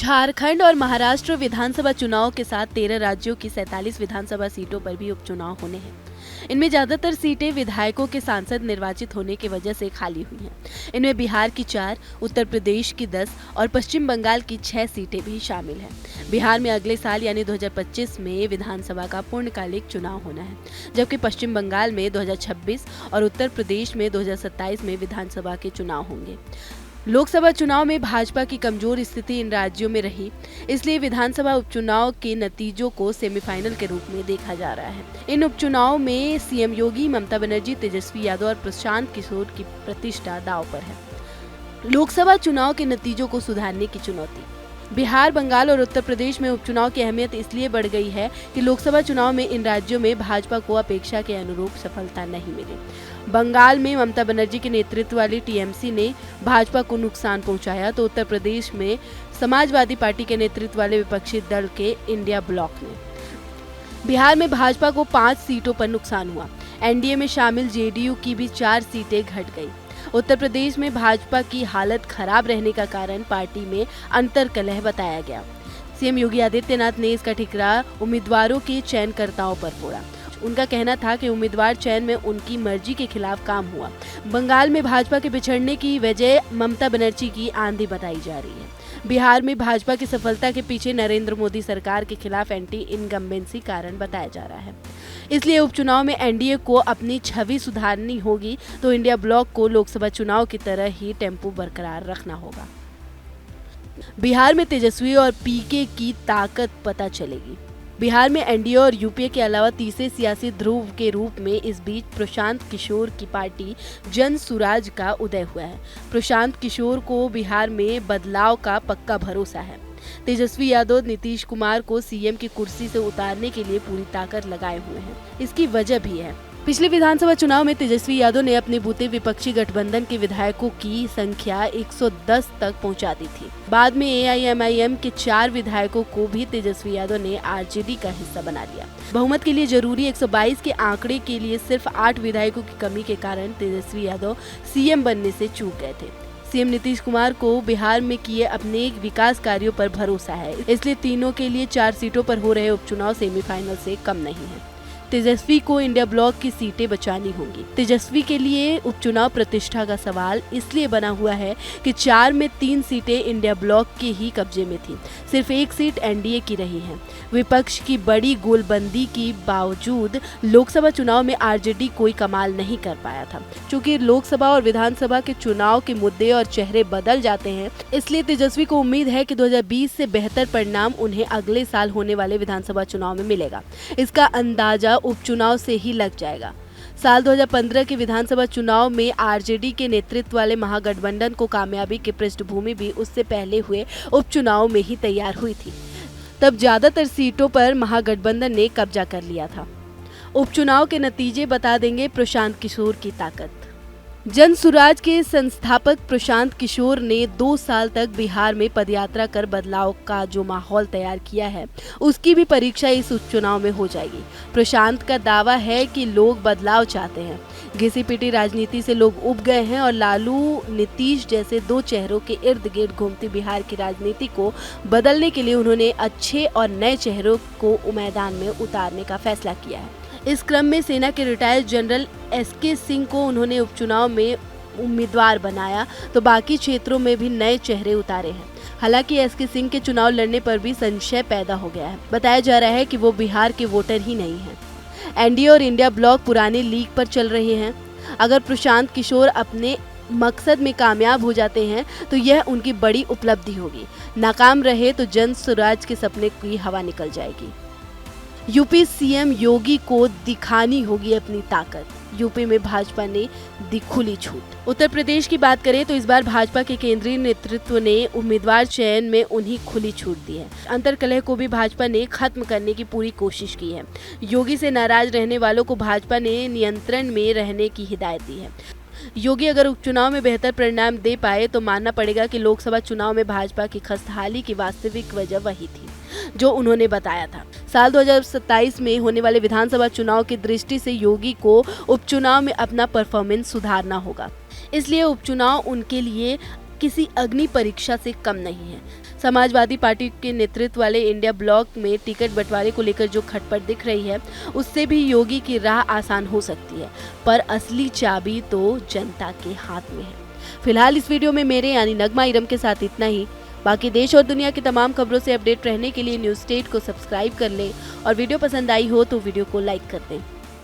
झारखंड और महाराष्ट्र विधानसभा चुनाव के साथ 13 राज्यों की 47 विधानसभा सीटों पर भी उपचुनाव होने हैं। इनमें ज्यादातर सीटें विधायकों के सांसद निर्वाचित होने की वजह से खाली हुई हैं। इनमें बिहार की 4, उत्तर प्रदेश की 10 और पश्चिम बंगाल की 6 सीटें भी शामिल हैं। बिहार में अगले साल यानी 2025 में विधानसभा का पूर्णकालिक चुनाव होना है, जबकि पश्चिम बंगाल में 2026 और उत्तर प्रदेश में 2027 में विधानसभा के चुनाव होंगे। लोकसभा चुनाव में भाजपा की कमजोर स्थिति इन राज्यों में रही, इसलिए विधानसभा उपचुनाव के नतीजों को सेमीफाइनल के रूप में देखा जा रहा है। इन उपचुनाव में सीएम योगी, ममता बनर्जी, तेजस्वी यादव और प्रशांत किशोर की प्रतिष्ठा दांव पर है। लोकसभा चुनाव के नतीजों को सुधारने की चुनौती। बिहार, बंगाल और उत्तर प्रदेश में उपचुनाव की अहमियत इसलिए बढ़ गई है कि लोकसभा चुनाव में इन राज्यों में भाजपा को अपेक्षा के अनुरूप सफलता नहीं मिली। बंगाल में ममता बनर्जी के नेतृत्व वाली टीएमसी ने भाजपा को नुकसान पहुंचाया, तो उत्तर प्रदेश में समाजवादी पार्टी के नेतृत्व वाले विपक्षी दल के इंडिया ब्लॉक ने। बिहार में भाजपा को 5 सीटों पर नुकसान हुआ। एनडीए में शामिल जेडीयू की भी 4 सीटें घट गई। उत्तर प्रदेश में भाजपा की हालत खराब रहने का कारण पार्टी में अंतर्कलह बताया गया। सीएम योगी आदित्यनाथ ने इसका ठिकरा उम्मीदवारों के चयनकर्ताओं पर फोड़ा। उनका कहना था कि उम्मीदवार चयन में उनकी मर्जी के खिलाफ काम हुआ। बंगाल में भाजपा के बिछड़ने की वजह ममता बनर्जी की आंधी बताई जा रही है। बिहार में भाजपा की सफलता के पीछे नरेंद्र मोदी सरकार के खिलाफ एंटी इनकम्बेंसी कारण बताया जा रहा है। इसलिए उपचुनाव में एनडीए को अपनी छवि सुधारनी होगी, तो इंडिया ब्लॉक को लोकसभा चुनाव की तरह ही टेम्पो बरकरार रखना होगा। बिहार में तेजस्वी और पीके की ताकत पता चलेगी। बिहार में एनडीए और यूपीए के अलावा तीसरे सियासी ध्रुव के रूप में इस बीच प्रशांत किशोर की पार्टी जन सुराज का उदय हुआ है। प्रशांत किशोर को बिहार में बदलाव का पक्का भरोसा है। तेजस्वी यादव नीतीश कुमार को सीएम की कुर्सी से उतारने के लिए पूरी ताकत लगाए हुए हैं। इसकी वजह भी है, पिछले विधानसभा चुनाव में तेजस्वी यादव ने अपने बूते विपक्षी गठबंधन के विधायकों की संख्या 110 तक पहुंचा दी थी। बाद में एआईएमआईएम के 4 विधायकों को भी तेजस्वी यादव ने आरजेडी का हिस्सा बना लिया। बहुमत के लिए जरूरी 122 के आंकड़े के लिए सिर्फ 8 विधायकों की कमी के कारण तेजस्वी यादव सीएम बनने से चूक गए थे। सीएम नीतीश कुमार को बिहार में किए अपने विकास कार्यों पर भरोसा है, इसलिए तीनों के लिए 4 सीटों पर हो रहे उपचुनाव सेमीफाइनल से कम नहीं है। तेजस्वी को इंडिया ब्लॉक की सीटें बचानी होंगी। तेजस्वी के लिए उपचुनाव प्रतिष्ठा का सवाल इसलिए बना हुआ है कि 4 में 3 सीटें इंडिया ब्लॉक के ही कब्जे में थी, सिर्फ 1 सीट एनडीए की रही है। विपक्ष की बड़ी गोलबंदी के बावजूद लोकसभा चुनाव में आरजेडी कोई कमाल नहीं कर पाया था। चूंकि लोकसभा और विधानसभा के चुनाव के मुद्दे और चेहरे बदल जाते हैं, इसलिए तेजस्वी को उम्मीद है कि 2020 से बेहतर परिणाम उन्हें अगले साल होने वाले विधानसभा चुनाव में मिलेगा। इसका अंदाजा उपचुनाव से ही लग जाएगा। साल 2015 के विधानसभा चुनाव में आरजेडी के नेतृत्व वाले महागठबंधन को कामयाबी की पृष्ठभूमि भी उससे पहले हुए उपचुनाव में ही तैयार हुई थी। तब ज्यादातर सीटों पर महागठबंधन ने कब्जा कर लिया था। उपचुनाव के नतीजे बता देंगे प्रशांत किशोर की ताकत। जन सुराज के संस्थापक प्रशांत किशोर ने 2 साल तक बिहार में पदयात्रा कर बदलाव का जो माहौल तैयार किया है, उसकी भी परीक्षा इस उपचुनाव में हो जाएगी। प्रशांत का दावा है कि लोग बदलाव चाहते हैं। घिसी पिटी राजनीति से लोग उब गए हैं और लालू, नीतीश जैसे 2 चेहरों के इर्द गिर्द घूमती बिहार की राजनीति को बदलने के लिए उन्होंने अच्छे और नए चेहरों को मैदान में उतारने का फैसला किया है। इस क्रम में सेना के रिटायर्ड जनरल एसके सिंह को उन्होंने उपचुनाव में उम्मीदवार बनाया, तो बाकी क्षेत्रों में भी नए चेहरे उतारे हैं। हालांकि एसके सिंह के चुनाव लड़ने पर भी संशय पैदा हो गया है। बताया जा रहा है कि वो बिहार के वोटर ही नहीं हैं। एनडीए और इंडिया ब्लॉक पुराने लीग पर चल रहे हैं। अगर प्रशांत किशोर अपने मकसद में कामयाब हो जाते हैं तो यह उनकी बड़ी उपलब्धि होगी। नाकाम रहे तो जन स्वराज के सपने की हवा निकल जाएगी। यूपी सीएम योगी को दिखानी होगी अपनी ताकत। यूपी में भाजपा ने दी खुली छूट। उत्तर प्रदेश की बात करें तो इस बार भाजपा के केंद्रीय नेतृत्व ने उम्मीदवार चयन में उन्हीं खुली छूट दी है। अंतर्कलह को भी भाजपा ने खत्म करने की पूरी कोशिश की है। योगी से नाराज रहने वालों को भाजपा ने नियंत्रण में रहने की हिदायत दी है। योगी अगर उपचुनाव में बेहतर परिणाम दे पाए तो मानना पड़ेगा कि लोकसभा चुनाव में भाजपा की खस्ताहाली की वास्तविक वजह वही थी जो उन्होंने बताया था। साल 2027 में होने वाले विधानसभा चुनाव की दृष्टि से योगी को उपचुनाव में अपना परफॉर्मेंस सुधारना होगा। इसलिए उपचुनाव उनके लिए किसी अग्नि परीक्षा से कम नहीं है। समाजवादी पार्टी के नेतृत्व वाले इंडिया ब्लॉक में टिकट बंटवारे को लेकर जो खटपट दिख रही है, उससे भी योगी की राह आसान हो सकती है, पर असली चाबी तो जनता के हाथ में है। फिलहाल इस वीडियो में मेरे यानी नगमा इरम के साथ इतना ही। बाकी देश और दुनिया की तमाम खबरों से अपडेट रहने के लिए न्यूज़ स्टेट को सब्सक्राइब कर लें और वीडियो पसंद आई हो तो वीडियो को लाइक कर दें।